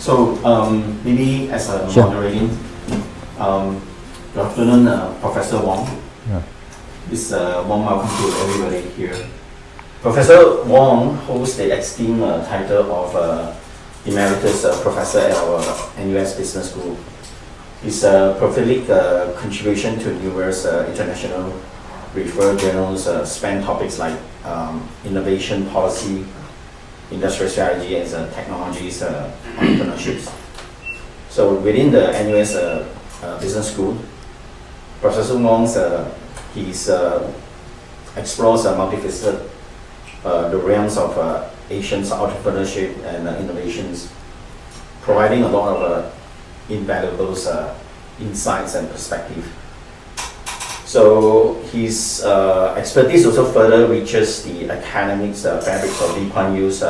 So maybe as a Sure. moderating, good afternoon, Professor Wong. Yeah. It's warm welcome to everybody here. Professor Wong holds the esteemed title of Emeritus Professor at our NUS Business School. His prolific contribution to numerous international referred journals span topics like innovation policy, industrial strategy, and technologies, entrepreneurships. So within the NUS Business School, Professor Wong explores multifaceted the realms of Asian entrepreneurship and innovations, providing a lot of invaluable insights and perspective. So his expertise also further reaches the academic fabric of Lee Kuan Yew's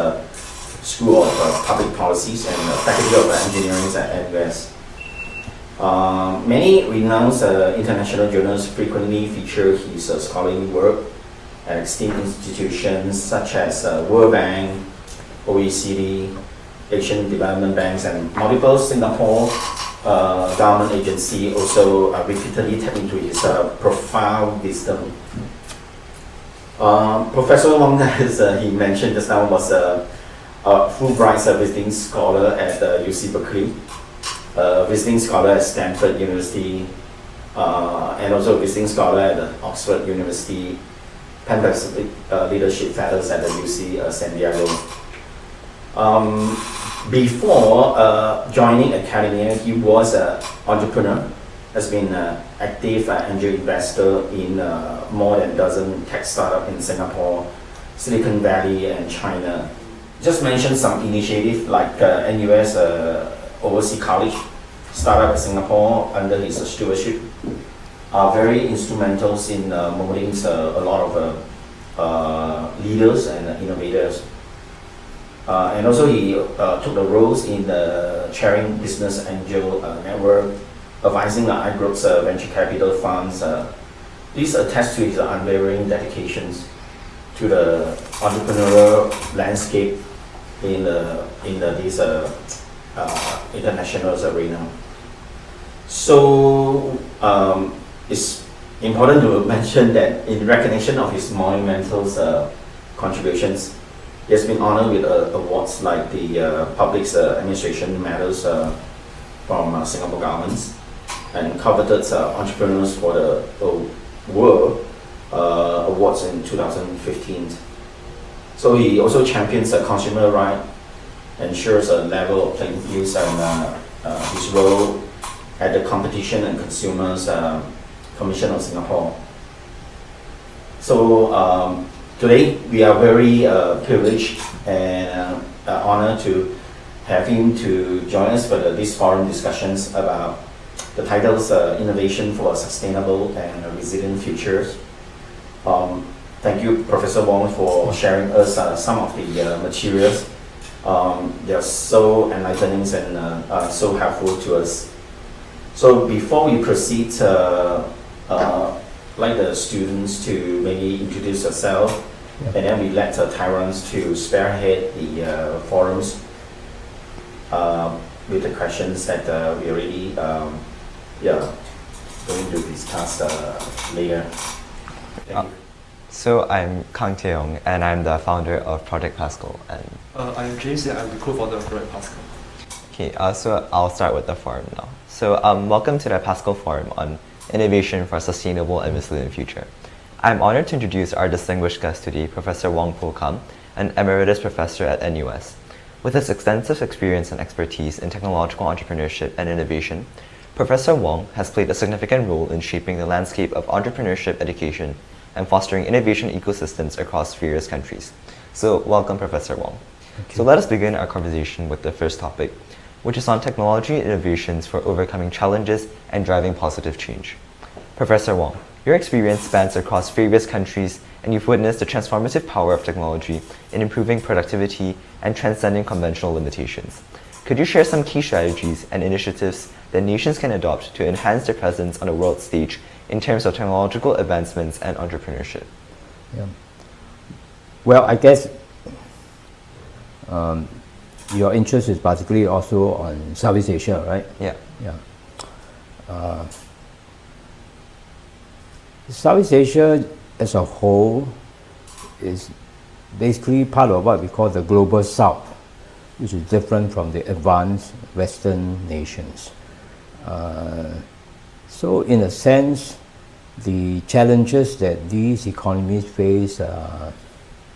School of Public Policies and Faculty of Engineering at NUS. Many renowned international journals frequently feature his scholarly work at esteemed institutions such as World Bank, OECD, Asian Development Banks, and multiple Singapore government agencies also repeatedly tap into his profound wisdom. Professor Wong, as he mentioned just now, was a Fulbright visiting scholar at UC Berkeley, visiting scholar at Stanford University, and also visiting scholar at Oxford University, Pan-Pacific Leadership Fellows at the UC San Diego. Before joining academia, he was an entrepreneur, has been an active angel investor in more than a dozen tech startups in Singapore, Silicon Valley, and China. Just mention some initiatives like NUS Overseas College startup in Singapore under his stewardship are very instrumental in molding a lot of leaders and innovators. And also he took the roles in the chairing business angel network, advising the iGroup's venture capital funds. These attest to his unwavering dedications to the entrepreneurial landscape in this international arena. So it's important to mention that in recognition of his monumental contributions, he has been honored with awards like the Public Administration Medals from Singapore governments and coveted Entrepreneurs for the World awards in 2015. So he also champions consumer rights, ensures a level of playing fields, and his role at the Competition and Consumers Commission of Singapore. So today we are very privileged and honored to have him to join us for this forum discussions about the titles Innovation for a Sustainable and Resilient Futures. Thank you, Professor Wong, for sharing us some of the materials. They are so enlightening and so helpful to us. So before we proceed, like the students to maybe introduce yourself, and then we let Tyrants to spearhead the forums with the questions that we already going to discuss later. Thank you. So I'm Kang Tae-yong, and I'm the founder of Project Pascal. And I'm James, and I'm the co-founder of Project Pascal. okay, so I'll start with the forum now. So welcome to the Pascal Forum on Innovation for a Sustainable and Resilient Future. I'm honored to introduce our distinguished guest today, Professor Wong Poh Kam, an emeritus professor at NUS. With his extensive experience and expertise in technological entrepreneurship and innovation, Professor Wong has played a significant role in shaping the landscape of entrepreneurship education and fostering innovation ecosystems across various countries. So welcome, Professor Wong. So let us begin our conversation with the first topic, which is on technology innovations for overcoming challenges and driving positive change. Professor Wong, your experience spans across various countries, and you've witnessed the transformative power of technology in improving productivity and transcending conventional limitations. Could you share some key strategies and initiatives that nations can adopt to enhance their presence on the world stage in terms of technological advancements and entrepreneurship? Yeah. Well, I guess your interest is particularly also on Southeast Asia, right? Yeah. Yeah. Southeast Asia as a whole is basically part of what we call the global south, which is different from the advanced Western nations. So in a sense, the challenges that these economies face are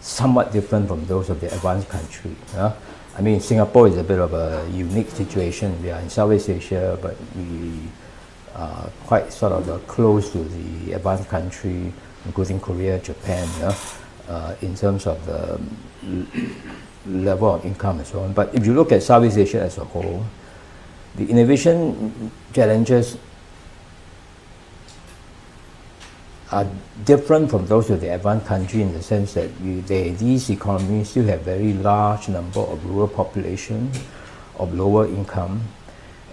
somewhat different from those of the advanced country. I mean, Singapore is a bit of a unique situation. We are in Southeast Asia, but we are quite sort of close to the advanced country, including Korea, Japan, in terms of the level of income and so on. But if you look at Southeast Asia as a whole, the innovation challenges are different from those of the advanced country in the sense that these economies still have very large number of rural population, of lower income.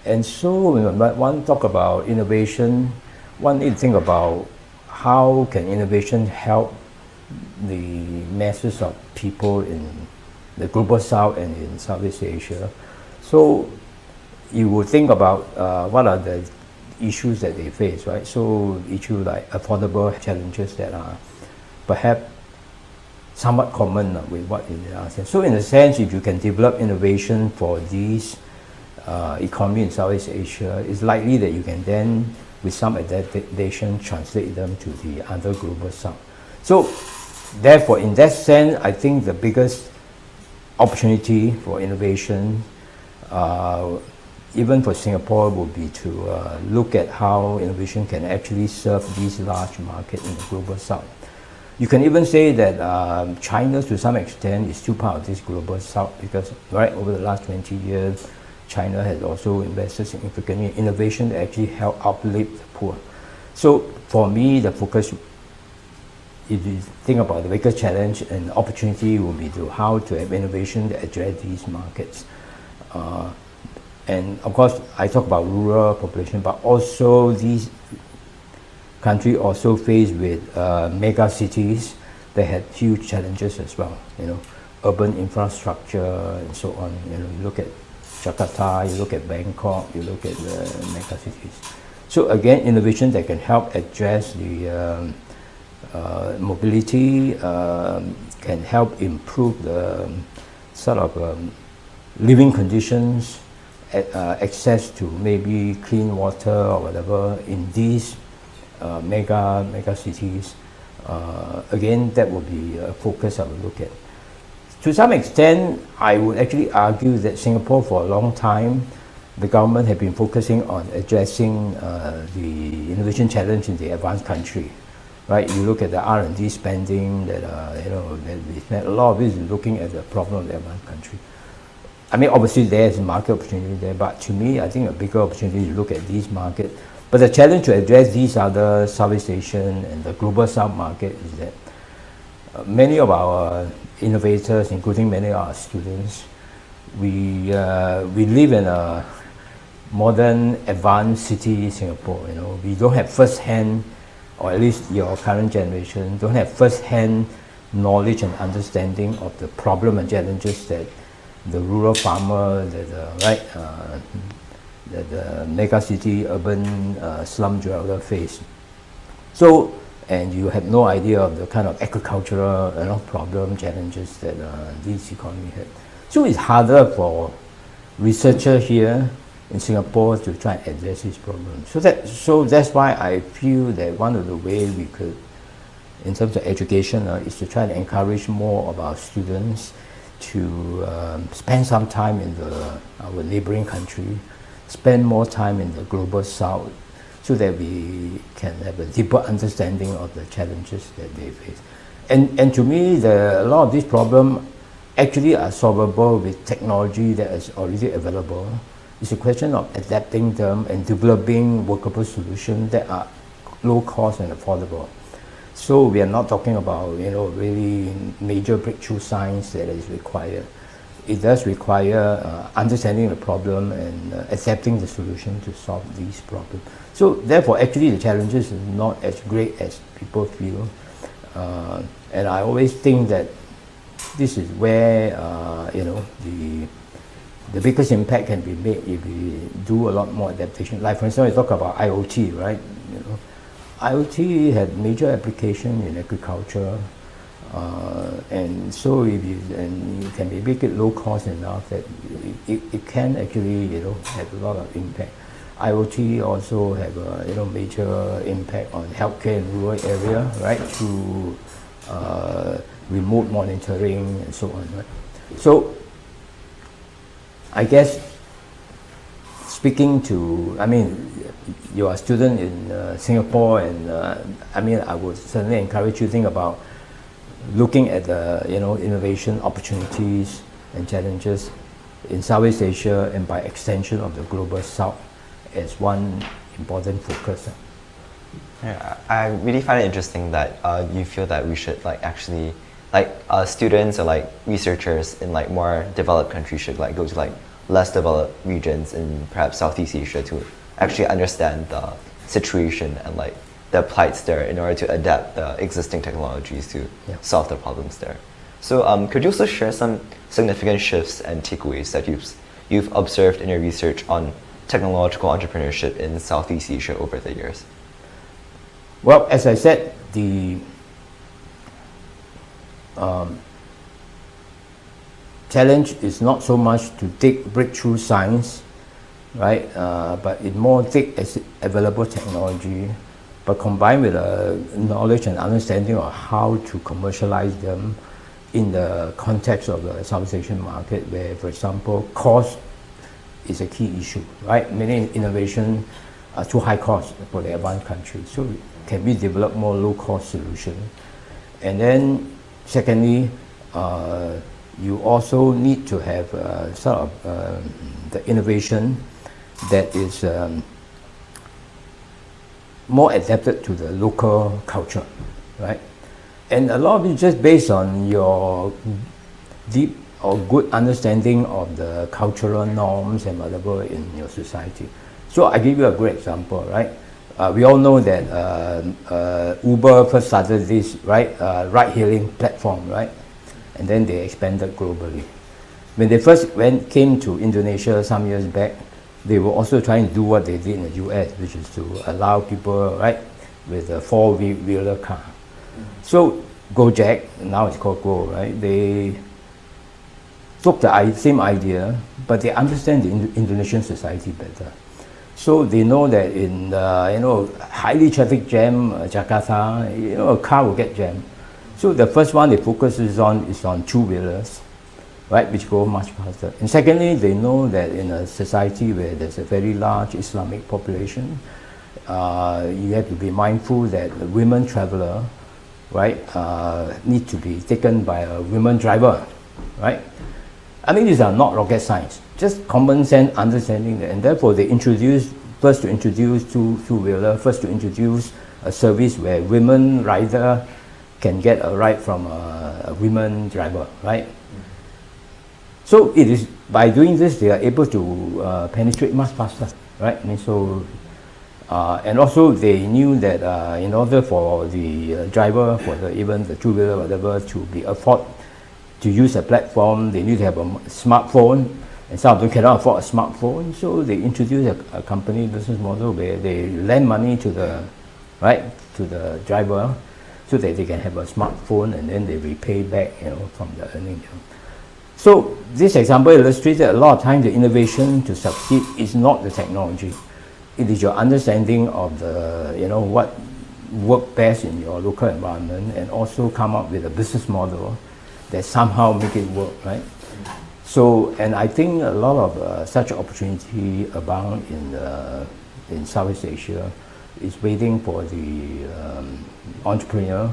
And so when one talk about innovation, one need to think about how can innovation help the masses of people in the global south and in Southeast Asia. So you would think about what are the issues that they face, right? So issues like affordable challenges that are perhaps somewhat common with what is ASEAN. So in a sense, if you can develop innovation for these economy in Southeast Asia, it's likely that you can then, with some adaptation, translate them to the other global south. So therefore, in that sense, I think the biggest opportunity for innovation even for Singapore would be to look at how innovation can actually serve these large markets in the global south. You can even say that China, to some extent, is still part of this global south because right over the last 20 years, China has also invested significantly in innovation that actually help uplift the poor. So for me, the focus, if you think about the biggest challenge and opportunity, will be to how to have innovation that address these markets. And of course, I talk about rural population, but also these countries also faced with mega cities that had huge challenges as well. Urban infrastructure and so on. You look at Jakarta, you look at Bangkok, you look at the mega cities. So again, innovation that can help address the mobility, can help improve the sort of living conditions, access to maybe clean water or whatever in these mega cities. Again, that would be a focus I would look at. To some extent, I would actually argue that Singapore for a long time, the government have been focusing on addressing the innovation challenge in the advanced country. Right, you look at the R&D spending that a lot of it is looking at the problem of the advanced country. I mean, obviously there's a market opportunity there, but to me, I think a bigger opportunity is to look at these markets. But the challenge to address these other Southeast Asian and the global south market is that many of our innovators, including many of our students, we live in a modern, advanced city, Singapore. We don't have first-hand, or at least your current generation, don't have first-hand knowledge and understanding of the problem and challenges that the rural farmer, that the mega city, urban slum dweller face. So, and you have no idea of the kind of agricultural problem, challenges that these economies have. So it's harder for researchers here in Singapore to try and address these problems. So that's why I feel that one of the ways we could, in terms of education, is to try to encourage more of our students to spend some time in our neighboring country, spend more time in the global south, so that we can have a deeper understanding of the challenges that they face. And to me, a lot of these problems actually are solvable with technology that is already available. It's a question of adapting them and developing workable solutions that are low cost and affordable. So we are not talking about really major breakthrough science that is required. It does require understanding the problem and accepting the solution to solve these problems. So therefore, actually, the challenges are not as great as people feel. And I always think that this is where the biggest impact can be made if we do a lot more adaptation. Like for instance, we talk about IoT, right? You know, IoT had major application in agriculture, and so if you can make it low cost enough that it can actually have a lot of impact. IoT also have a major impact on healthcare in rural area, right? Through remote monitoring and so on, right? So I guess speaking to, I mean, you are a student in Singapore, and I mean, I would certainly encourage you to think about looking at the innovation opportunities and challenges in Southeast Asia and by extension of the global South as one important focus. Yeah, I really find it interesting that you feel that we should actually students or researchers in more developed countries should go to less developed regions in perhaps Southeast Asia to actually understand the situation and the plights there in order to adapt the existing technologies to solve the problems there. So could you also share some significant shifts and takeaways that you've observed in your research on technological entrepreneurship in Southeast Asia over the years? Well, as I said, the challenge is not so much to take breakthrough science, right? But it more take available technology, but combined with knowledge and understanding of how to commercialize them in the context of the Southeast Asian market, where, for example, cost is a key issue, right? Many innovations are too high cost for the advanced countries. So can we develop more low-cost solutions? And then, secondly, you also need to have the innovation that is more adapted to the local culture, right? And a lot of it is just based on your deep or good understanding of the cultural norms and whatever in your society. So I give you a great example, right? We all know that Uber first started this, right, ride-hailing platform, right? And then they expanded globally. When they first came to Indonesia some years back, they were also trying to do what they did in the US, which is to allow people, right, with a four-wheeler car. So Gojek, now it's called Go, right? They took the same idea, but they understand the Indonesian society better. So they know that in highly traffic jam Jakarta, a car will get jammed. So the first one they focus is on two-wheelers, right, which go much faster. And secondly, they know that in a society where there's a very large Islamic population, you have to be mindful that the women traveler, right, need to be taken by a women driver, right? I mean, these are not rocket science, just common sense understanding that, and therefore they first to introduce two-wheeler, first to introduce a service where women rider can get a ride from a women driver, right? So it is by doing this they are able to penetrate much faster, right? I mean, so and also they knew that in order for the driver, for even the two-wheeler, whatever, to be afford to use a platform, they need to have a smartphone, and some of them cannot afford a smartphone, so they introduced a company business model where they lend money to the driver, so that they can have a smartphone, and then they repay back, from the earning. So this example illustrates that a lot of times the innovation to succeed is not the technology; it is your understanding of the what work best in your local environment, and also come up with a business model that somehow make it work, right? So, and I think a lot of such opportunity abound in Southeast Asia, is waiting for the entrepreneur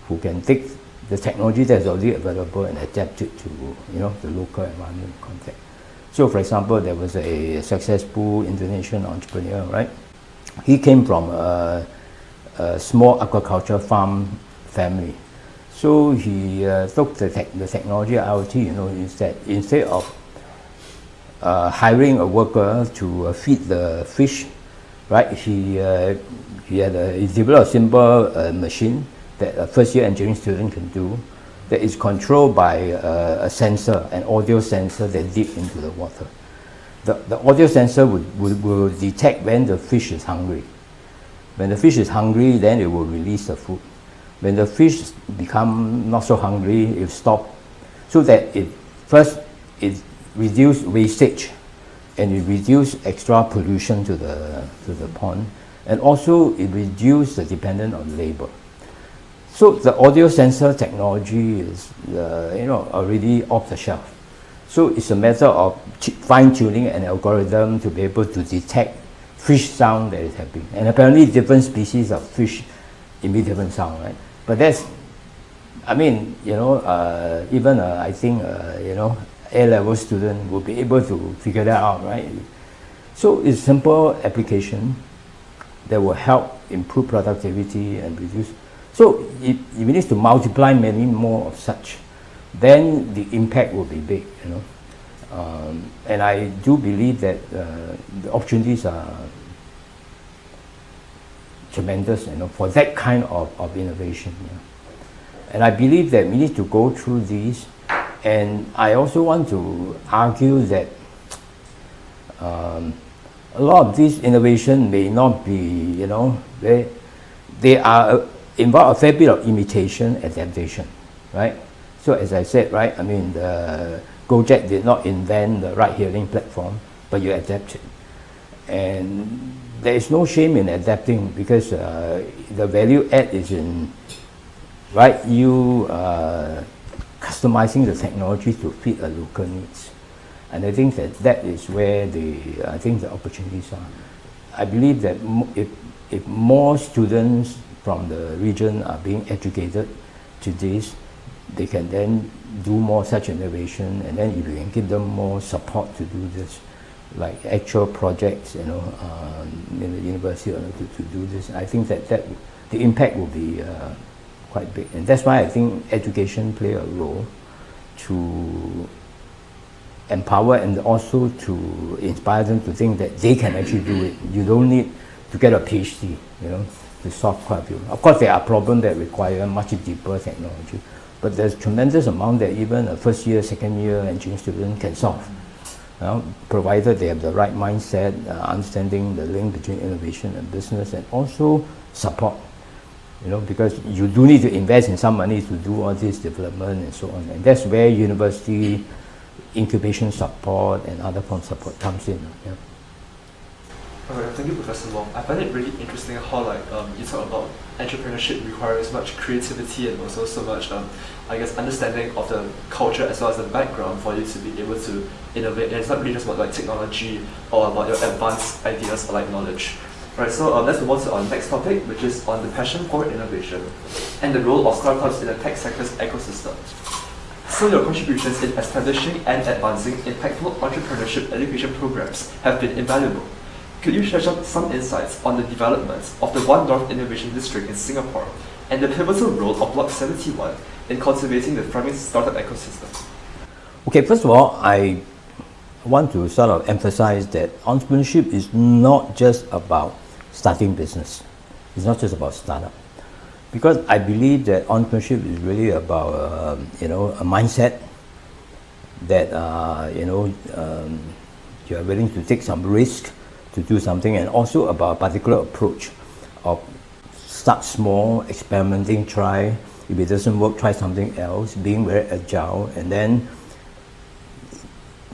who can take the technology that's already available and adapt it to the local environment context. So, for example, there was a successful Indonesian entrepreneur, right? He came from a small aquaculture farm family. So he took the technology IoT, instead of hiring a worker to feed the fish, right? He developed a simple machine that a first-year engineering student can do, that is controlled by a sensor, an audio sensor that deep into the water. the audio sensor will detect when the fish is hungry. When the fish is hungry, then it will release the food. When the fish become not so hungry, it will stop, so that it reduce wastage, and it reduce extra pollution to the pond, and also it reduce the dependence on labor. So the audio sensor technology is already off the shelf. So it's a matter of fine-tuning an algorithm to be able to detect fish sound that is happening. And apparently different species of fish emit different sound, right? But that's, I mean, even I think, A-level student will be able to figure that out, right? So it's simple application that will help improve productivity and reduce. So if we need to multiply many more of such, then the impact will be big, and I do believe that the opportunities are tremendous, for that kind of innovation. And I believe that we need to go through these. And I also want to argue that a lot of these innovation may not be, they are involve a fair bit of imitation, adaptation, right? So as I said, right, I mean, the Gojek did not invent the ride-hailing platform, but you adapt it. And there is no shame in adapting, because the value add is in, right, you customizing the technology to fit a local needs. And I think that is where the opportunities are. I believe that if more students from the region are being educated to this, they can then do more such innovation, and then if you can give them more support to do this, like actual projects, in the university, to do this, I think that the impact will be quite big. And that's why I think education play a role to empower and also to inspire them to think that they can actually do it. You don't need to get a PhD, to solve quite a few. Of course, there are problems that require much deeper technology, but there's tremendous amount that even a first year, second year engineering student can solve, provided they have the right mindset, understanding the link between innovation and business, and also support. Because you do need to invest in some money to do all this development and so on, and that's where university incubation support and other form support comes in. Yeah. Alright, thank you, Professor Wong. I find it really interesting how you talk about entrepreneurship requires much creativity and also so much understanding of the culture as well as the background for you to be able to innovate. And it's not really just about technology or about your advanced ideas or knowledge. Right, so let's move on to our next topic, which is on the passion for innovation and the role of startups in the tech sector's ecosystem. So your contributions in establishing and advancing impactful entrepreneurship education programs have been invaluable. Could you share some insights on the developments of the One North Innovation District in Singapore and the pivotal role of Block 71 in cultivating the thriving startup ecosystem? Okay, first of all, I want to sort of emphasize that entrepreneurship is not just about starting business. It's not just about startup. Because I believe that entrepreneurship is really about, a mindset that, you are willing to take some risk to do something, and also about a particular approach of start small, experimenting, try. If it doesn't work, try something else, being very agile, and then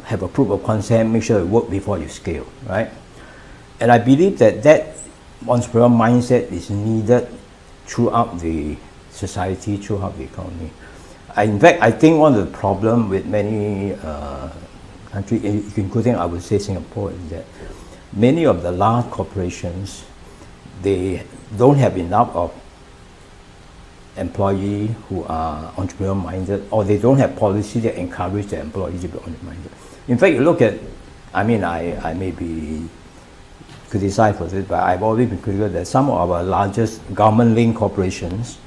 have a proof of concept, make sure it works before you scale, right? And I believe that entrepreneurial mindset is needed throughout the society, throughout the economy. In fact, I think one of the problems with many countries, including I would say Singapore, is that many of the large corporations, they don't have enough of employees who are entrepreneurial minded, or they don't have policy that encourage their employees to be entrepreneurial minded. In fact, you look at, I may be criticized for this, but I've always been critical that some of our largest government-linked corporations,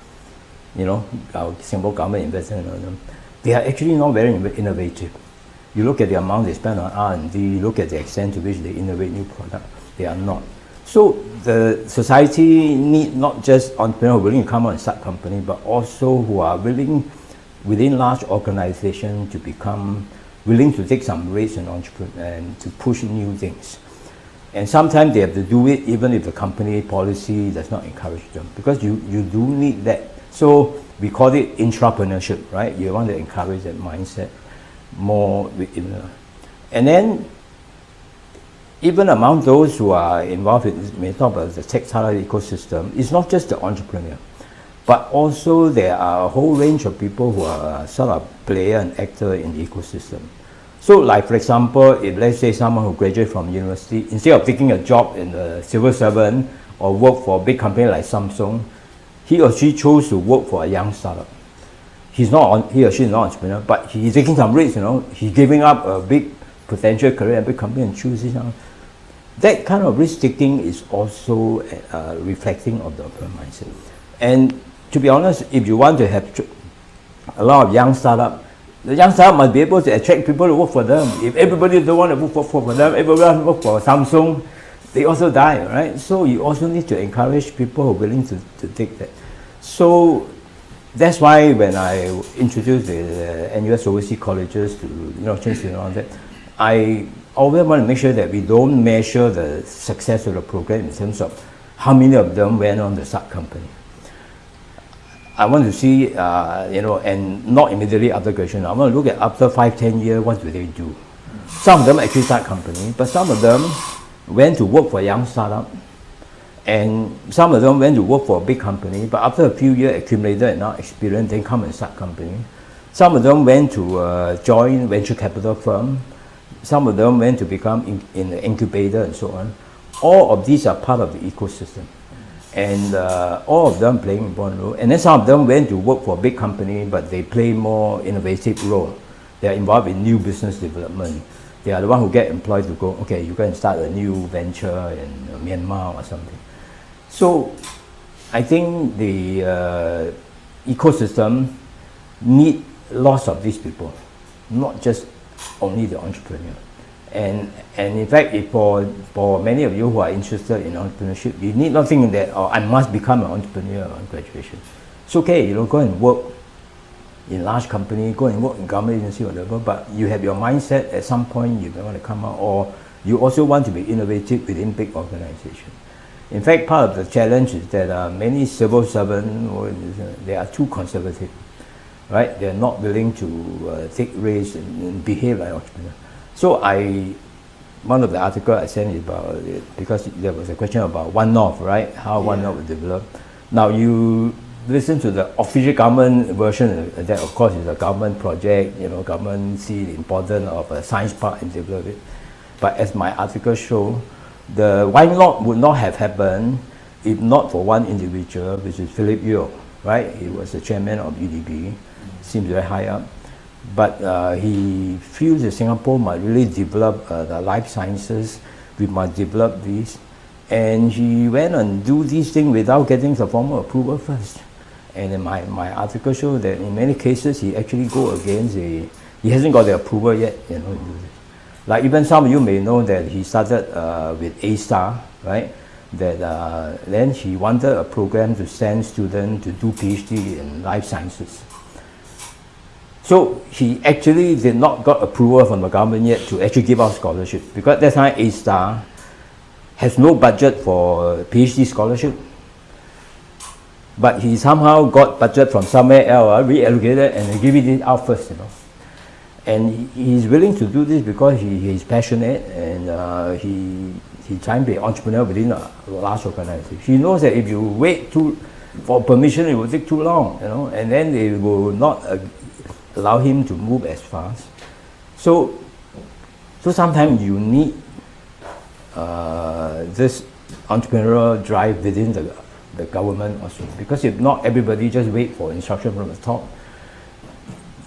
our Singapore government investment in them, they are actually not very innovative. You look at the amount they spend on R&D, you look at the extent to which they innovate new products, they are not. So the society need not just entrepreneurs who are willing to come out and start company, but also who are willing within large organizations to become willing to take some risks and to push new things. And sometimes they have to do it even if the company policy does not encourage them, because you do need that. So we call it intrapreneurship, right? You want to encourage that mindset more within. And then even among those who are involved in this, we talk about the tech startup ecosystem, it's not just the entrepreneur, but also there are a whole range of people who are sort of player and actor in the ecosystem. So like for example, if let's say someone who graduated from university, instead of taking a job in the civil servant or work for a big company like Samsung, he or she chose to work for a young startup. He or she is not an entrepreneur, but he's taking some risks, he's giving up a big potential career in a big company and choosing that kind of risk taking is also reflecting of the mindset. And to be honest, if you want to have a lot of young startup, the young startup must be able to attract people to work for them. If everybody don't want to work for them, everyone work for Samsung, they also die, right? So you also need to encourage people who are willing to take that. So that's why when I introduced the NUS overseas colleges to change around that, I always want to make sure that we don't measure the success of the program in terms of how many of them went on to start company. I want to see, and not immediately after graduation. I want to look at after 5-10 years, what do they do? Some of them actually start company, but some of them went to work for a young startup, and some of them went to work for a big company, but after a few years accumulated enough experience, then come and start company. Some of them went to join venture capital firm. Some of them went to become in the incubator and so on. All of these are part of the ecosystem. And all of them playing an important role. And then some of them went to work for a big company, but they play more innovative role. They are involved in new business development. They are the one who get employed to go, okay, you go and start a new venture in Myanmar or something. So I think the ecosystem need lots of these people, not just only the entrepreneur. And in fact, if for many of you who are interested in entrepreneurship, you need not think that I must become an entrepreneur on graduation. It's okay, go and work in large company, go and work in government agency, whatever. But you have your mindset at some point you may want to come out, or you also want to be innovative within big organization. In fact, part of the challenge is that many civil servants they are too conservative, right? They are not willing to take risks and behave like entrepreneurs. So one of the articles I sent is about it, because there was a question about One North, right? How One North will develop. Now you listen to the official government version, that of course is a government project, government see the importance of a science park and develop it. But as my article show, the One North would not have happened if not for one individual, which is Philip Yeo, right? He was the chairman of UDB, seems very high up. But he feels that Singapore might really develop the life sciences, we might develop these. And he went and do these things without getting the formal approval first. And in my article shows that in many cases he actually go against he hasn't got the approval yet, Like even some of you may know that he started with A-Star, right? That then he wanted a program to send students to do PhD in life sciences. So he actually did not got approval from the government yet to actually give out scholarship, because that time A-Star has no budget for PhD scholarship. But he somehow got budget from somewhere else, reallocated, and give it out first, And he's willing to do this because he's passionate, and he's trying to be an entrepreneur within a large organization. He knows that if you wait for permission, it will take too long, and then they will not allow him to move as fast. So sometimes you need this entrepreneurial drive within the government also, because if not, everybody just wait for instruction from the top,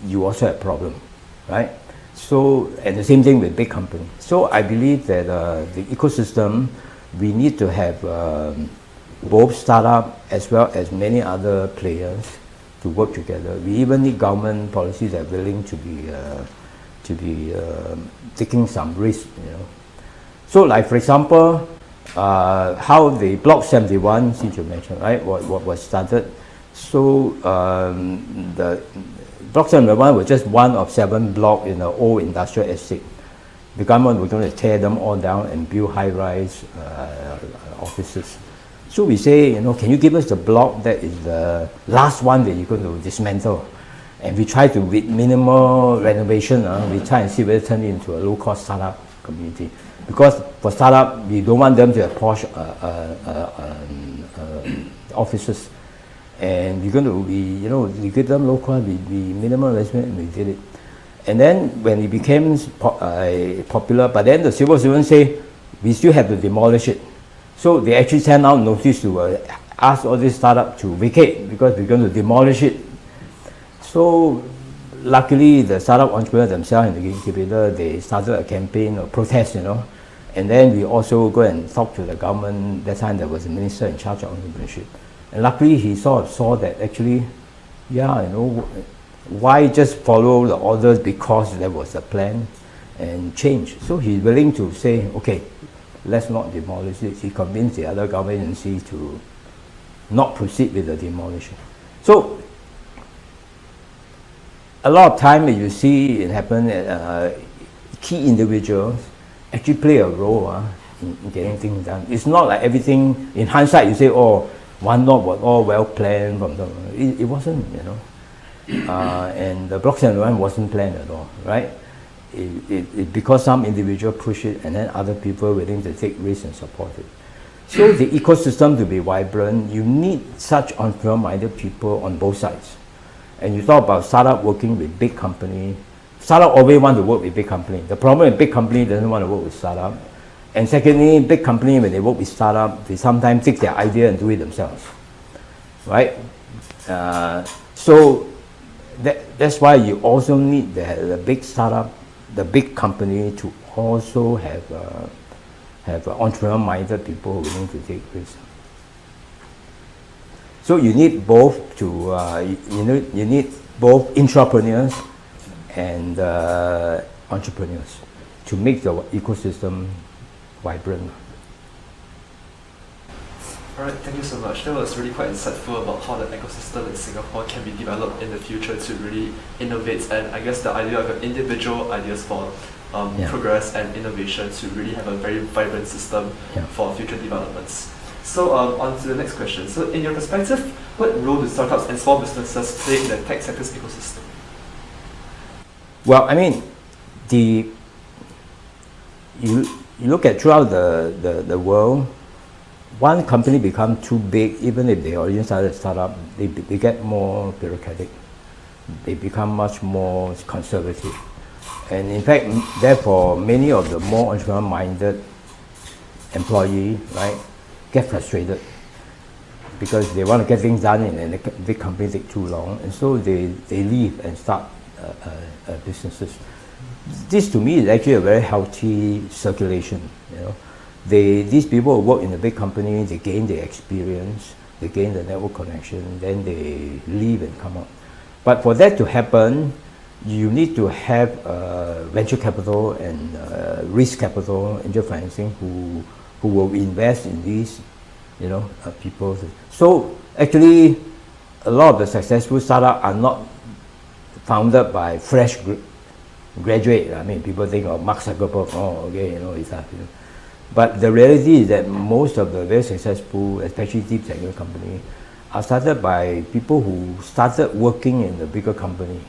you also have problem, right? So, and the same thing with big companies. So I believe that the ecosystem, we need to have both startup as well as many other players to work together. We even need government policies that are willing to be taking some risk, So like for example, how the Block 71, since you mentioned, right, what was started. So Block 71 was just one of 7 blocks in the old industrial estate. The government was going to tear them all down and build high-rise offices. So we say, can you give us the block that is the last one that you're going to dismantle? And we try to, with minimal renovation, we try and see whether turn it into a low-cost startup community. Because for startup, we don't want them to have posh offices. And we're going to we give them low cost, we minimal investment, and we did it. And then when it became popular, but then the civil servants say, we still have to demolish it. So they actually send out notice to ask all these startups to vacate because we're going to demolish it. So luckily, the startup entrepreneurs themselves in the incubator, they started a campaign of protest, And then we also go and talk to the government. That time there was a minister in charge of entrepreneurship. And luckily he saw that actually, why just follow the orders because there was a plan and change. So he's willing to say, okay, let's not demolish it. He convinced the other government agency to not proceed with the demolition. So a lot of time you see it happen, key individuals actually play a role in getting things done. It's not like everything, in hindsight you say, oh, one lot was all well planned from the, it wasn't, and the Block 71 wasn't planned at all, right? Because some individual push it and then other people willing to take risks and support it. So the ecosystem to be vibrant, you need such entrepreneur-minded people on both sides. And you talk about startup working with big company. Startup always want to work with big company. The problem with big company doesn't want to work with startup. And secondly, big company, when they work with startup, they sometimes take their idea and do it themselves, right? So that's why you also need the big startup, the big company to also have entrepreneur-minded people willing to take risks. So you need both to you need both entrepreneurs and entrepreneurs to make the ecosystem vibrant. Alright, thank you so much. That was really quite insightful about how the ecosystem in Singapore can be developed in the future to really innovate, and I guess the idea of individual ideas for progress and innovation to really have a very vibrant system for future developments. So on to the next question. So in your perspective, what role do startups and small businesses play in the tech sector's ecosystem? Well, I mean, you look at throughout the world, one company become too big, even if they already started a startup, they get more bureaucratic. They become much more conservative. And in fact, therefore, many of the more entrepreneur-minded employees, right, get frustrated because they want to get things done and the big company take too long, and so they leave and start businesses. This to me is actually a very healthy circulation. These people who work in the big company, they gain the experience, they gain the network connection, then they leave and come out. But for that to happen, you need to have venture capital and risk capital, angel financing, who will invest in these, people. So actually, a lot of the successful startups are not founded by fresh graduate. I mean, people think of Mark Zuckerberg, it's that. But the reality is that most of the very successful, especially deep technical companies, are started by people who started working in the bigger company,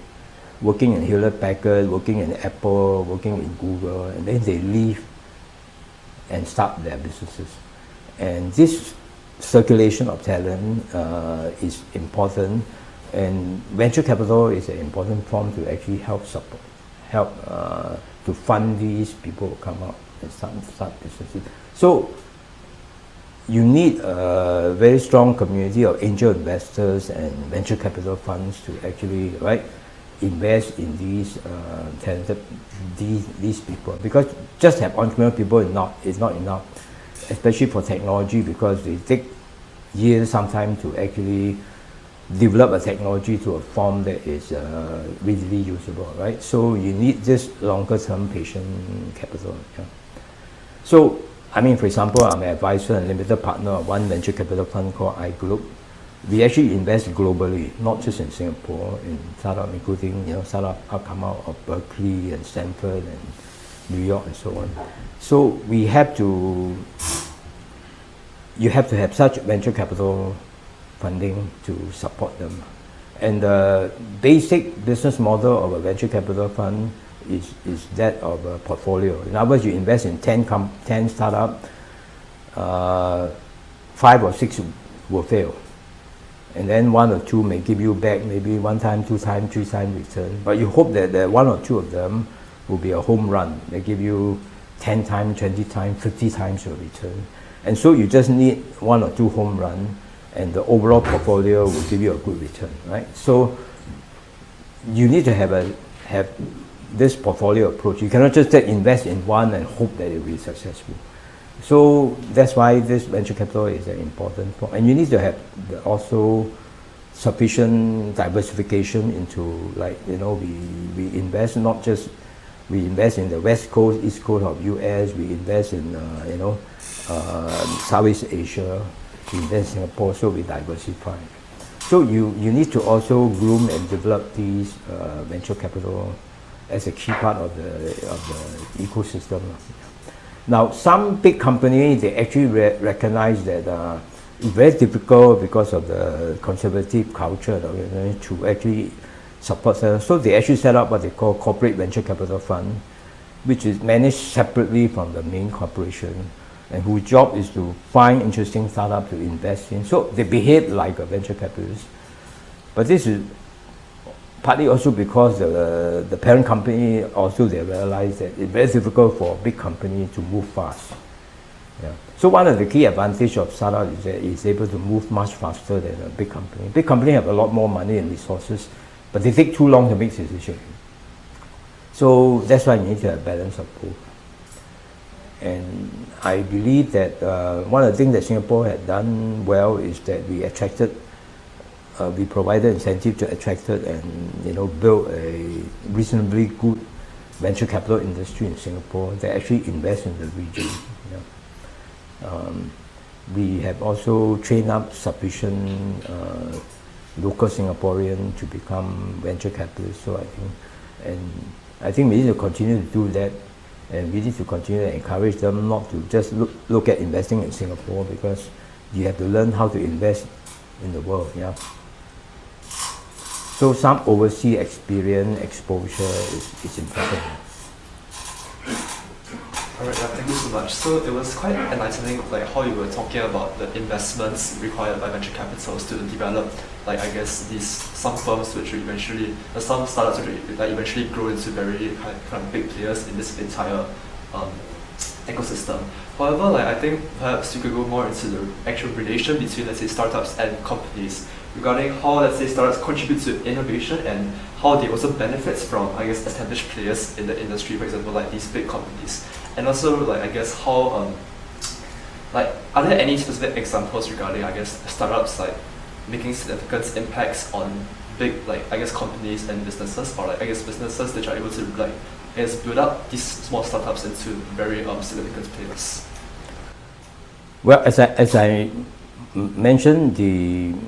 working in Hewlett-Packard, working in Apple, working in Google, and then they leave and start their businesses. And this circulation of talent is important, and venture capital is an important form to actually help to fund these people who come out and start businesses. So you need a very strong community of angel investors and venture capital funds to actually invest in these talented these people, because just have entrepreneurial people is not enough, especially for technology, because they take years sometimes to actually develop a technology to a form that is readily usable, right? So you need this longer term patient capital. So I mean, for example, I'm an advisor and limited partner of one venture capital fund called iGroup, we actually invest globally, not just in Singapore, in startup, including startup come out of Berkeley and Stanford and New York and so on. So you have to have such venture capital funding to support them. And the basic business model of a venture capital fund is that of a portfolio. In other words, you invest in 10 startups, 5 or 6 will fail. And then 1 or 2 may give you back maybe 1 time, 2 times, 3 times return. But you hope that 1 or 2 of them will be a home run. They give you 10 times, 20 times, 50 times your return. And so you just need 1 or 2 home runs, and the overall portfolio will give you a good return, right? So you need to have this portfolio approach. You cannot just invest in one and hope that it will be successful. So that's why this venture capital is an important point. And you need to have also sufficient diversification into, like, we invest not just, we invest in the West Coast, East Coast of US, we invest in, Southeast Asia, we invest in Singapore, so we diversify. So you need to also groom and develop these venture capital as a key part of the ecosystem. Now, some big companies, they actually recognize that it's very difficult because of the conservative culture to actually support them. So they actually set up what they call corporate venture capital fund, which is managed separately from the main corporation, and whose job is to find interesting startups to invest in. So they behave like a venture capitalist. But this is partly also because the parent company also, they realize that it's very difficult for a big company to move fast. Yeah. So one of the key advantages of startup is that it's able to move much faster than a big company. Big company have a lot more money and resources, but they take too long to make decisions. So that's why you need to have a balance of both. And I believe that one of the things that Singapore had done well is that we provided incentive to attract and build a reasonably good venture capital industry in Singapore that actually invests in the region. We have also trained up sufficient local Singaporeans to become venture capitalists. So I think we need to continue to do that, and we need to continue to encourage them not to just look at investing in Singapore, because you have to learn how to invest in the world. Yeah. So some overseas experience, exposure is important. Alright, thank you so much. So it was quite enlightening, like how you were talking about the investments required by venture capitals to develop, like, I guess, some firms which will eventually, some startups which will eventually grow into very kind of big players in this entire ecosystem. However, like, I think perhaps you could go more into the actual relation between, let's say, startups and companies, regarding how, let's say, startups contribute to innovation and how they also benefit from, I guess, established players in the industry, for example, like these big companies. And also, like, I guess, how, like, are there any specific examples regarding, I guess, startups, like, making significant impacts on big, like, I guess, companies and businesses, or, like, I guess, businesses that are able to, like, I guess, build up these small startups into very significant players? Well, as I mentioned,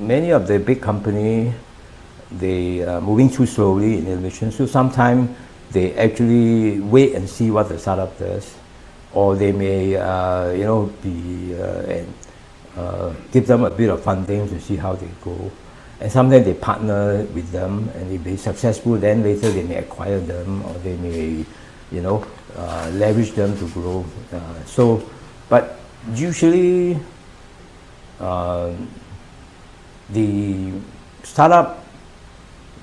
many of the big companies, they are moving too slowly in innovation. So sometimes they actually wait and see what the startup does, or they may, give them a bit of funding to see how they go. And sometimes they partner with them, and if they're successful, then later they may acquire them, or they may, leverage them to grow. But usually, the startup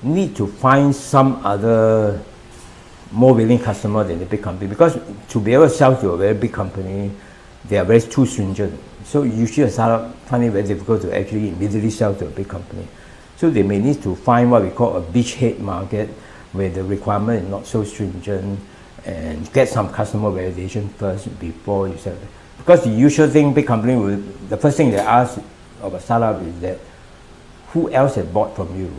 need to find some other more willing customer than the big company, because to be able to sell to a very big company, they are too stringent. So usually a startup find it very difficult to actually immediately sell to a big company. So they may need to find what we call a beachhead market, where the requirement is not so stringent, and get some customer validation first before you sell. Because the usual thing, big company will, the first thing they ask of a startup is that, who else has bought from you?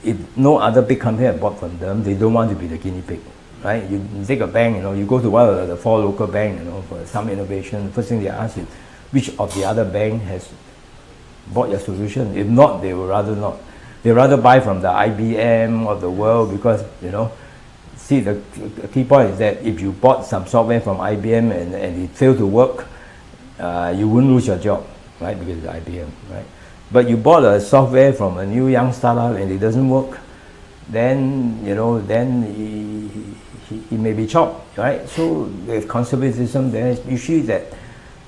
If no other big company has bought from them, they don't want to be the guinea pig, right? You take a bank, you go to one of the 4 local banks, for some innovation. The first thing they ask is, which of the other bank has bought your solution. If not, they would rather not. They rather buy from the IBM of the world because, see, the key point is that if you bought some software from IBM and it failed to work, you wouldn't lose your job, right? Because it's IBM, right? But you bought a software from a new young startup and it doesn't work, then he may be chopped, right? So there's conservatism there. Usually that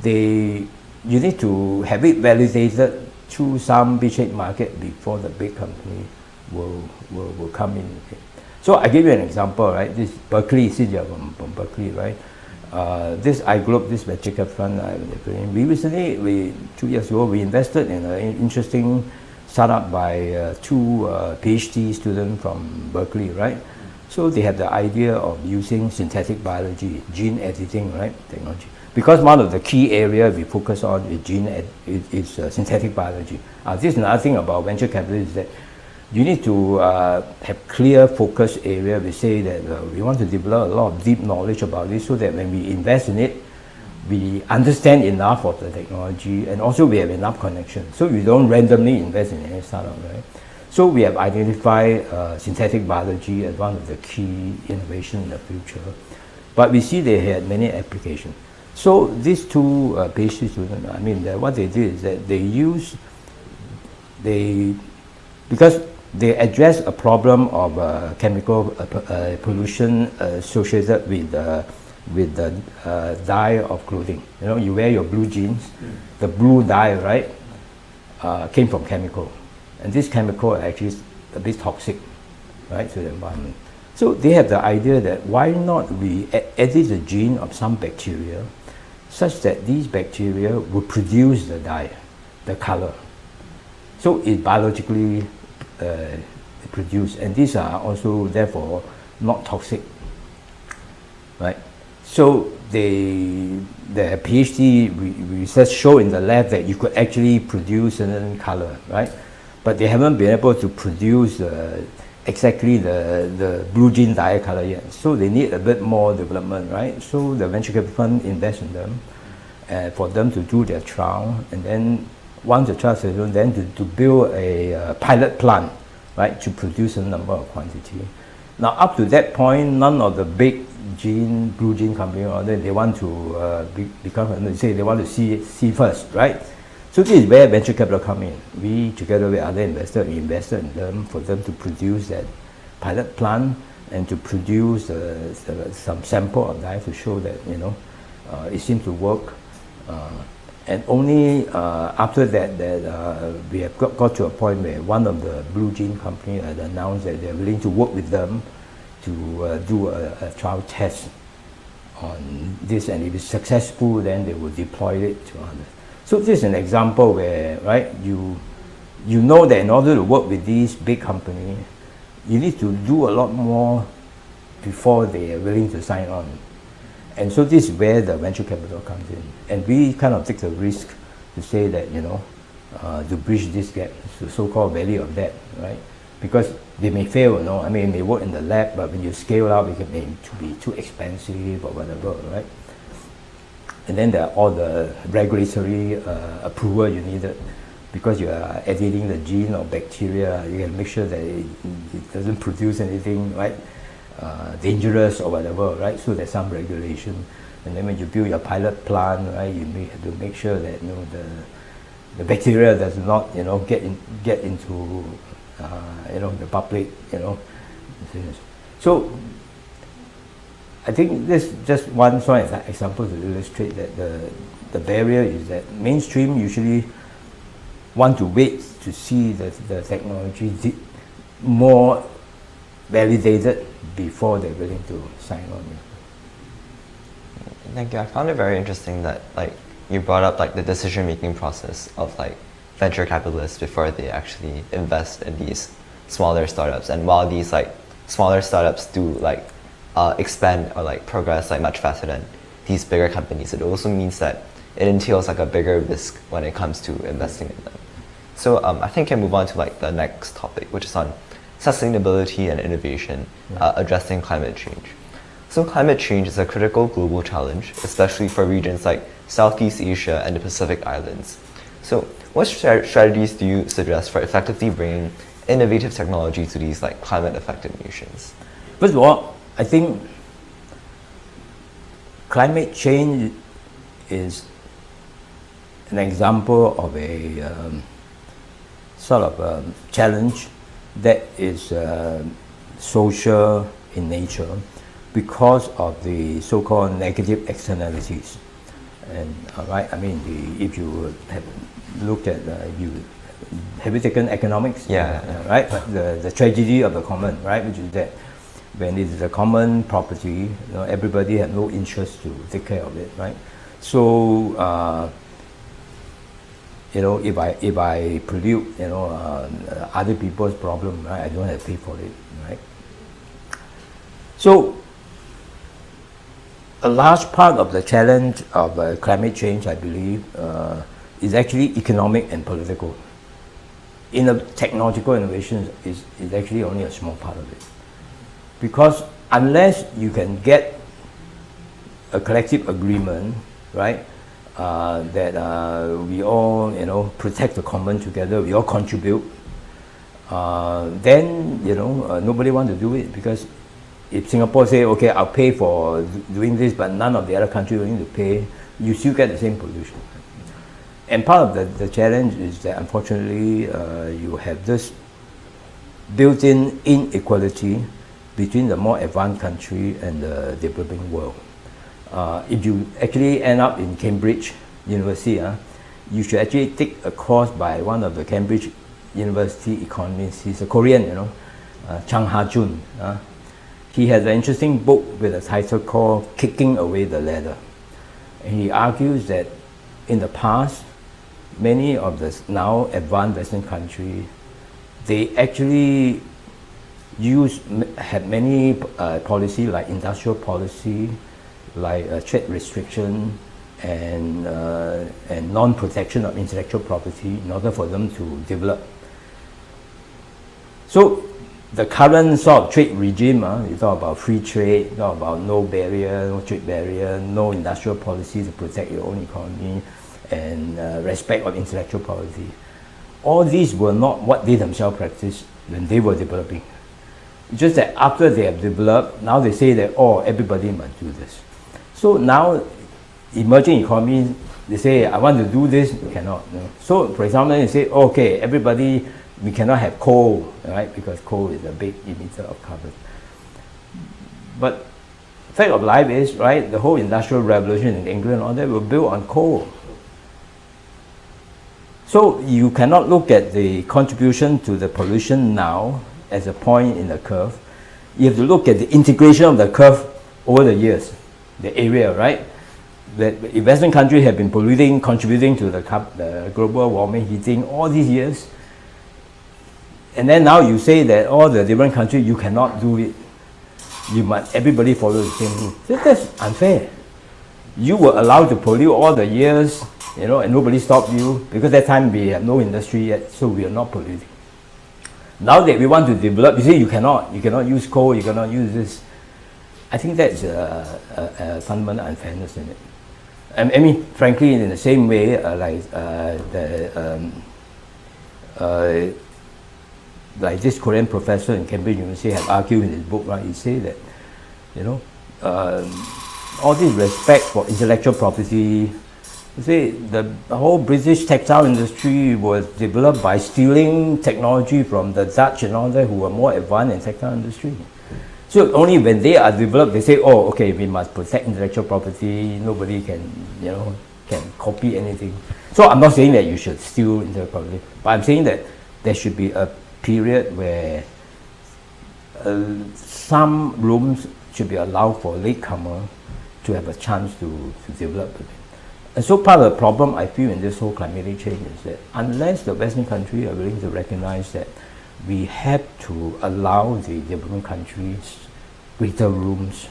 you need to have it validated through some beachhead market before the big company will come in. So I give you an example, right? This Berkeley, since you're from Berkeley, right? This iGlobe, this venture cap fund, we recently, 2 years ago, we invested in an interesting startup by two PhD students from Berkeley, right? So they have the idea of using synthetic biology, gene editing, right, technology. Because one of the key areas we focus on is synthetic biology. This is another thing about venture capital is that you need to have clear focus area. We say that we want to develop a lot of deep knowledge about this so that when we invest in it, we understand enough of the technology and also we have enough connection. So we don't randomly invest in any startup, right? So we have identified synthetic biology as one of the key innovations in the future. But we see they had many applications. So these two PhD students, what they did is that because they address a problem of chemical pollution associated with the dye of clothing. You wear your blue jeans, the blue dye, right, came from chemical. And this chemical actually is a bit toxic, right, to the environment. So they have the idea that why not we edit the gene of some bacteria such that these bacteria will produce the dye, the color. So it biologically produced, and these are also therefore not toxic, right? So the PhD research show in the lab that you could actually produce a certain color, right? But they haven't been able to produce exactly the blue jean dye color yet. So they need a bit more development, right? So the venture capital fund invests in them for them to do their trial, and then once the trial is done, then to build a pilot plant, right, to produce a number of quantity. Now up to that point, none of the big blue jean company or they want to they want to see first, right? So this is where venture capital come in. We, together with other investors, we invested in them for them to produce that pilot plant and to produce some sample of dye to show that it seems to work. And only after that we have got to a point where one of the blue jean company had announced that they're willing to work with them to do a trial test on this, and if it's successful, then they will deploy it to others. So this is an example where, right, you know that in order to work with these big companies, you need to do a lot more before they are willing to sign on. And so this is where the venture capital comes in. And we kind of take the risk to say that, to bridge this gap, the so-called value of that, right? Because they may fail, it may work in the lab, but when you scale out, it may be too expensive or whatever, right? And then there are all the regulatory approval you needed because you are editing the gene or bacteria. You can make sure that it doesn't produce anything, right, dangerous or whatever, right? So there's some regulation. And then when you build your pilot plant, right, you have to make sure that the bacteria does not get into the public, So I think this is just one small example to illustrate that the barrier is that mainstream usually want to wait to see the technology more validated before they're willing to sign on. Thank you. I found it very interesting that you brought up the decision-making process of venture capitalists before they actually invest in these smaller startups. And while these smaller startups do expand or progress much faster than these bigger companies, it also means that it entails a bigger risk when it comes to investing in them. So I think I can move on to the next topic, which is on sustainability and innovation, addressing climate change. So climate change is a critical global challenge, especially for regions like Southeast Asia and the Pacific Islands. So what strategies do you suggest for effectively bringing innovative technology to these like climate affected nations? First of all, I think climate change is an example of a sort of challenge that is social in nature because of the so-called negative externalities. And right, I mean, if you have looked at, have you taken economics? Yeah. Right, the tragedy of the common, right, which is that when it is a common property, everybody has no interest to take care of it, right? So, if I pollute, other people's problem, right, I don't have to pay for it, right? So, a large part of the challenge of climate change, I believe, is actually economic and political. Technological innovation is actually only a small part of it. Because unless you can get a collective agreement, right, that we all, protect the common together, we all contribute, then, nobody wants to do it, because if Singapore say, okay, I'll pay for doing this, but none of the other countries are willing to pay, you still get the same pollution. And part of the challenge is that unfortunately you have this built-in inequality between the more advanced country and the developing world. If you actually end up in Cambridge University, you should actually take a course by one of the Cambridge University economists. He's a Korean, Chang Ha-jun. He has an interesting book with a title called Kicking Away the Ladder. And he argues that in the past, many of the now advanced Western countries, they actually had many policy like industrial policy, like trade restriction, and non-protection of intellectual property in order for them to develop. So the current sort of trade regime, you talk about free trade, you talk about no barrier, no trade barrier, no industrial policy to protect your own economy, and respect of intellectual property. All these were not what they themselves practiced when they were developing. It's just that after they have developed, now they say that, everybody must do this. So now, emerging economies, they say, I want to do this, you cannot. So, for example, they say, okay, everybody, we cannot have coal, right? Because coal is a big emitter of carbon. But fact of life is, right, the whole industrial revolution in England and all that were built on coal. So you cannot look at the contribution to the pollution now as a point in the curve. You have to look at the integration of the curve over the years, the area, right? The Western countries have been polluting, contributing to the global warming, heating all these years. And then now you say that all the different countries, you cannot do it. Everybody follow the same rule. That's unfair. You were allowed to pollute all the years, and nobody stopped you, because that time we have no industry yet, so we are not polluting. Now that we want to develop, you say you cannot use coal, you cannot use this. I think that's a fundamental unfairness in it. I mean, frankly, in the same way, like this Korean professor in Cambridge University have argued in his book, right? He say that, all this respect for intellectual property. You see, the whole British textile industry was developed by stealing technology from the Dutch and all that, who were more advanced in textile industry. So only when they are developed, they say, okay, we must protect intellectual property. Nobody can copy anything. So I'm not saying that you should steal intellectual property, but I'm saying that there should be a period where some rooms should be allowed for latecomer to have a chance to develop it. And so part of the problem I feel in this whole climatic change is that unless the Western countries are willing to recognize that we have to allow the developing countries greater rooms,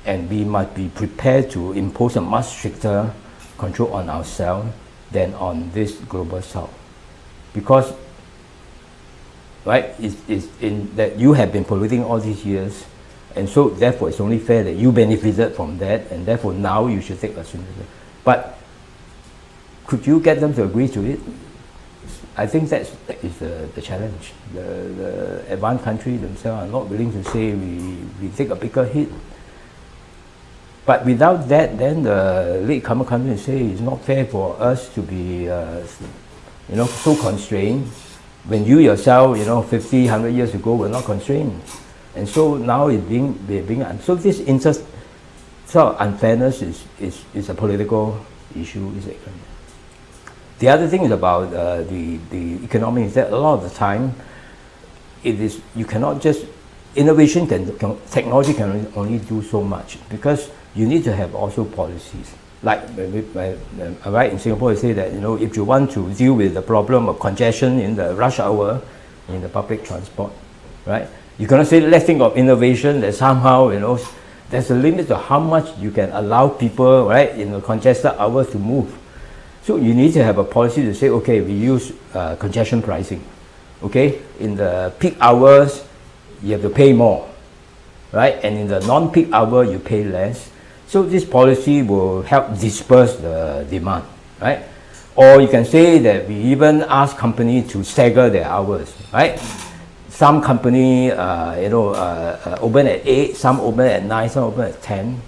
and we must be prepared to impose a much stricter control on ourselves than on this global south. Because, right, it's in that you have been polluting all these years, and so therefore it's only fair that you benefited from that, and therefore now you should take a similar. But could you get them to agree to it? I think that is the challenge. The advanced countries themselves are not willing to say we take a bigger hit. But without that, then the latecomer countries say it's not fair for us to be, so constrained. When you yourself, 50, 100 years ago, were not constrained. And so now it's being so this sort of unfairness is a political issue, is it? The other thing is about the economy is that a lot of the time, you cannot just, technology can only do so much, because you need to have also policies. Like, right, in Singapore, we say that, if you want to deal with the problem of congestion in the rush hour in the public transport, right? You cannot say, let's think of innovation that somehow, there's a limit to how much you can allow people, right, in the congested hours to move. So you need to have a policy to say, okay, we use congestion pricing. Okay, in the peak hours, you have to pay more, right? And in the non-peak hour, you pay less. So this policy will help disperse the demand, right? Or you can say that we even ask companies to stagger their hours, right? Some company, open at 8, some open at 9, some open at 10.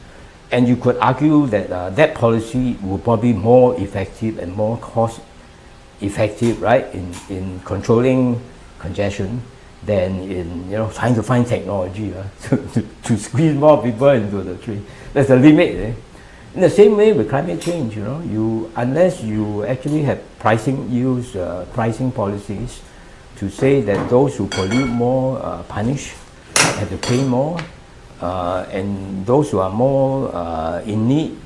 And you could argue that that policy would probably be more effective and more cost effective, right, in controlling congestion than in trying to find technology to squeeze more people into the train. There's a limit. Eh? In the same way with climate change, unless you actually have pricing policies to say that those who pollute more punish, have to pay more, and those who are more in need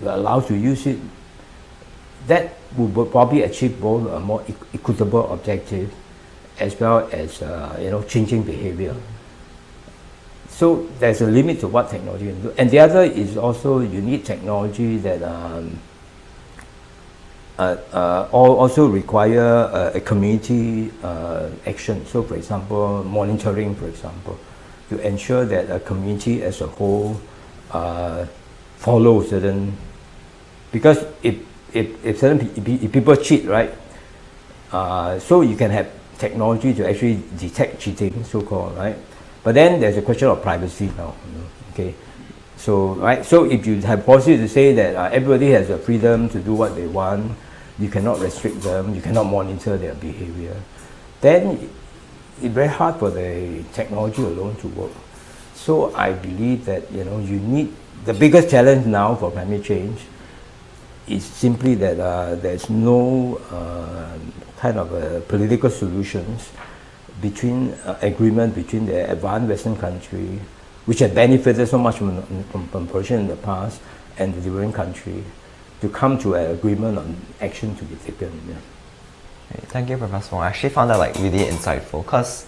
are allowed to use it, that will probably achieve both a more equitable objective as well as changing behavior. So there's a limit to what technology can do. And the other is also you need technology that also require a community action. So for example, monitoring, for example, to ensure that a community as a whole follows certain, because if certain people cheat, right, so you can have technology to actually detect cheating, so-called, right? But then there's a question of privacy now, okay? So, right, so if you have policy to say that everybody has the freedom to do what they want, you cannot restrict them, you cannot monitor their behavior, then it's very hard for the technology alone to work. So I believe that you need, the biggest challenge now for climate change is simply that there's no kind of political solutions between agreement between the advanced Western country, which have benefited so much from pollution in the past, and the developing country, to come to an agreement on action to be taken. Yeah. Thank you, Professor Wong. I actually found that really insightful, because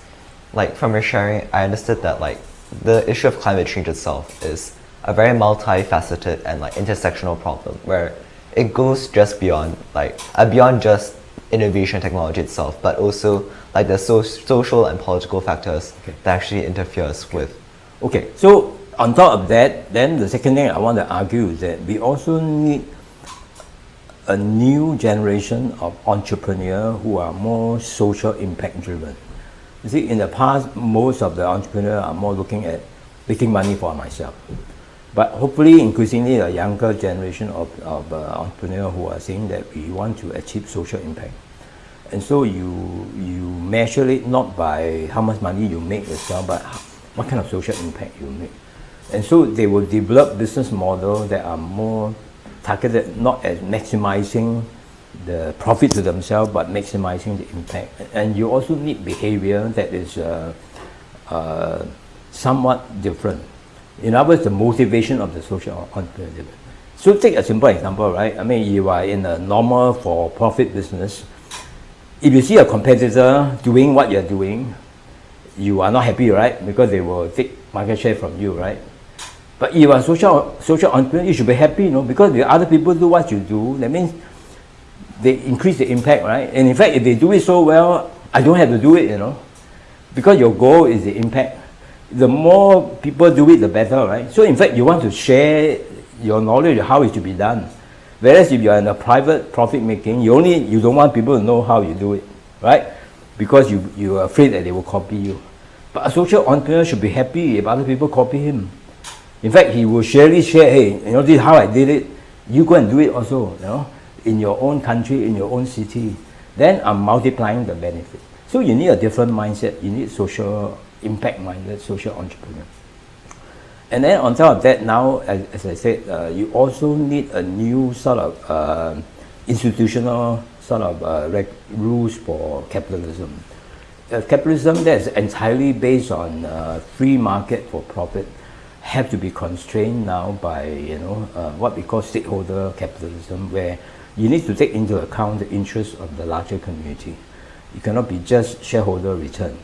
from your sharing, I understood that the issue of climate change itself is a very multifaceted and intersectional problem, where it goes just beyond beyond just innovation technology itself, but also the social and political factors that actually interferes with. Okay, so on top of that, then the second thing I want to argue is that we also need a new generation of entrepreneurs who are more social impact driven. You see, in the past, most of the entrepreneurs are more looking at making money for myself. But hopefully, increasingly, a younger generation of entrepreneurs who are saying that we want to achieve social impact. And so you measure it not by how much money you make yourself, but what kind of social impact you make. And so they will develop business models that are more targeted not at maximizing the profit to themselves, but maximizing the impact. And you also need behavior that is somewhat different. In other words, the motivation of the social entrepreneur. So take a simple example, right? I mean, you are in a normal for-profit business. If you see a competitor doing what you're doing, you are not happy, right? Because they will take market share from you, right? But if you are a social entrepreneur, you should be happy, because the other people do what you do. That means they increase the impact, right? And in fact, if they do it so well, I don't have to do it, because your goal is the impact. The more people do it, the better, right? So in fact, you want to share your knowledge of how it should be done. Whereas if you are in a private profit making, you don't want people to know how you do it, right? Because you are afraid that they will copy you. But a social entrepreneur should be happy if other people copy him. In fact, he will surely share, hey, this is how I did it. You go and do it also, in your own country, in your own city. Then I'm multiplying the benefit. So you need a different mindset. You need social impact-minded social entrepreneur. And then on top of that, now, as I said, you also need a new sort of institutional sort of rules for capitalism. Capitalism that is entirely based on free market for profit have to be constrained now by what we call stakeholder capitalism, where you need to take into account the interests of the larger community. You cannot be just shareholder return.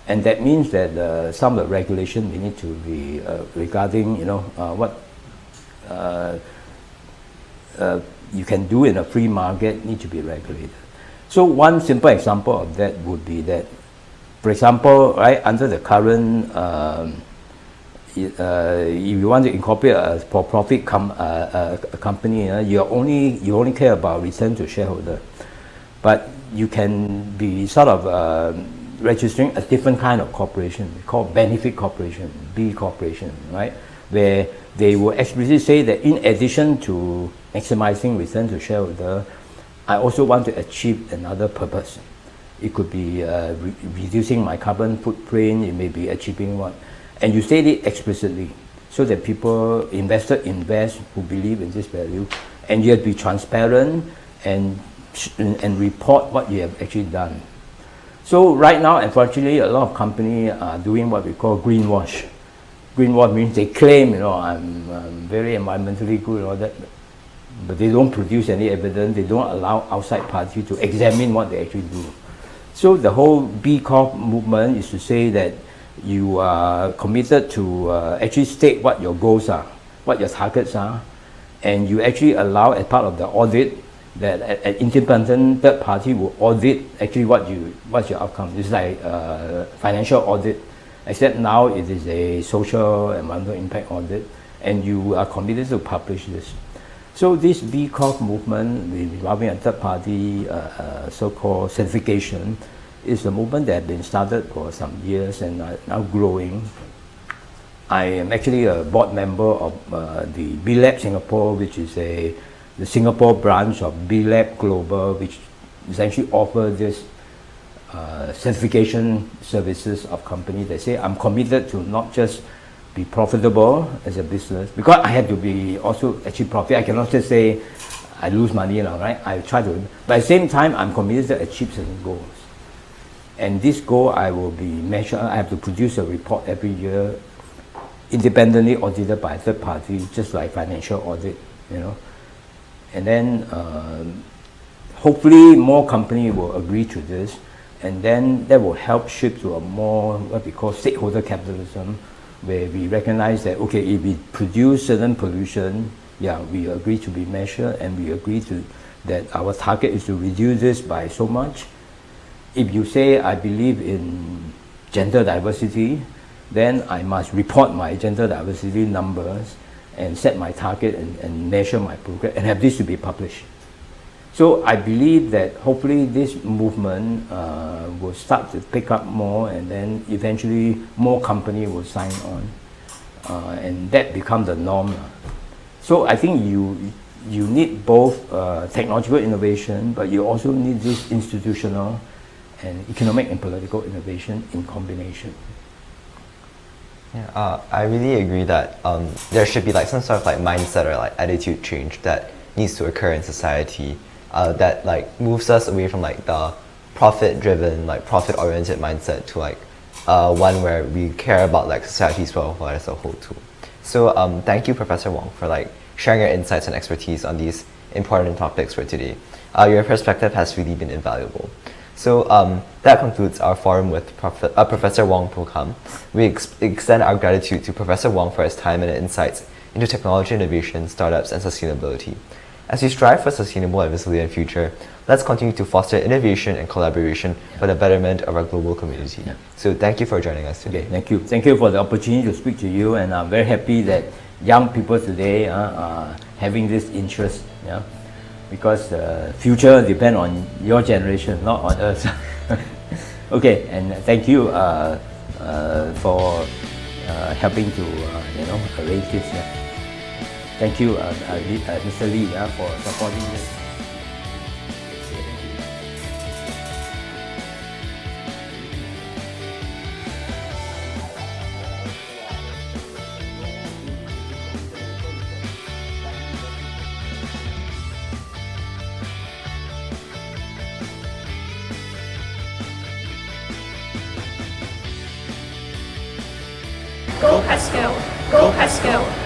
And that means that some of the regulation we need to be regarding what you can do in a free market need to be regulated. So one simple example of that would be that, for example, right, under the current if you want to incorporate a for-profit company, you only care about return to shareholder, but you can be sort of registering a different kind of corporation called benefit corporation, B corporation, right? Where they will explicitly say that in addition to maximizing return to shareholder, I also want to achieve another purpose. It could be reducing my carbon footprint. It may be achieving what, and you state it explicitly so that investors invest who believe in this value, and you have to be transparent and report what you have actually done. So right now, unfortunately, a lot of companies are doing what we call greenwash. Greenwash means they claim, I'm very environmentally good and all that, but they don't produce any evidence. They don't allow outside parties to examine what they actually do. So the whole B Corp movement is to say that you are committed to actually state what your goals are, what your targets are, and you actually allow as part of the audit that an independent third party will audit actually what's your outcome. It's like financial audit, except now it is a social environmental impact audit, and you are committed to publish this. So this B Corp movement, involving a third party so-called certification, is a movement that has been started for some years and now growing. I am actually a board member of the B Lab Singapore, which is the Singapore branch of B Lab Global, which essentially offers this certification services of companies that say, I'm committed to not just be profitable as a business, because I have to be also achieve profit. I cannot just say I lose money now, right? I try to, but at the same time, I'm committed to achieve certain goals. And this goal I will be measured. I have to produce a report every year, independently audited by a third party, just like financial audit, And then hopefully more companies will agree to this, and then that will help shift to a more what we call stakeholder capitalism, where we recognize that, okay, if we produce certain pollution, we agree to be measured, and we agree to that our target is to reduce this by so much. If you say, I believe in gender diversity, then I must report my gender diversity numbers and set my target and measure my progress and have this to be published. So I believe that hopefully this movement will start to pick up more, and then eventually more companies will sign on, and that become the norm. So I think you need both technological innovation, but you also need this institutional and economic and political innovation in combination. Yeah, I really agree that there should be some sort of mindset or attitude change that needs to occur in society that moves us away from the profit-driven, profit-oriented mindset to one where we care about society's welfare as a whole too. So thank you, Professor Wong, for sharing your insights and expertise on these important topics for today. Your perspective has really been invaluable. So that concludes our forum with Professor Wong Poh Kam. We extend our gratitude to Professor Wong for his time and insights into technology innovation, startups, and sustainability. As we strive for a sustainable and resilient future, let's continue to foster innovation and collaboration for the betterment of our global community. Yeah. So thank you for joining us today. Okay, thank you. Thank you for the opportunity to speak to you, and I'm very happy that young people today are having this interest. because the future depends on your generation, not on us. Okay, and thank you for helping to arrange this. Thank you, Mr. Lee, for supporting this. Go Pascal! Go Pascal!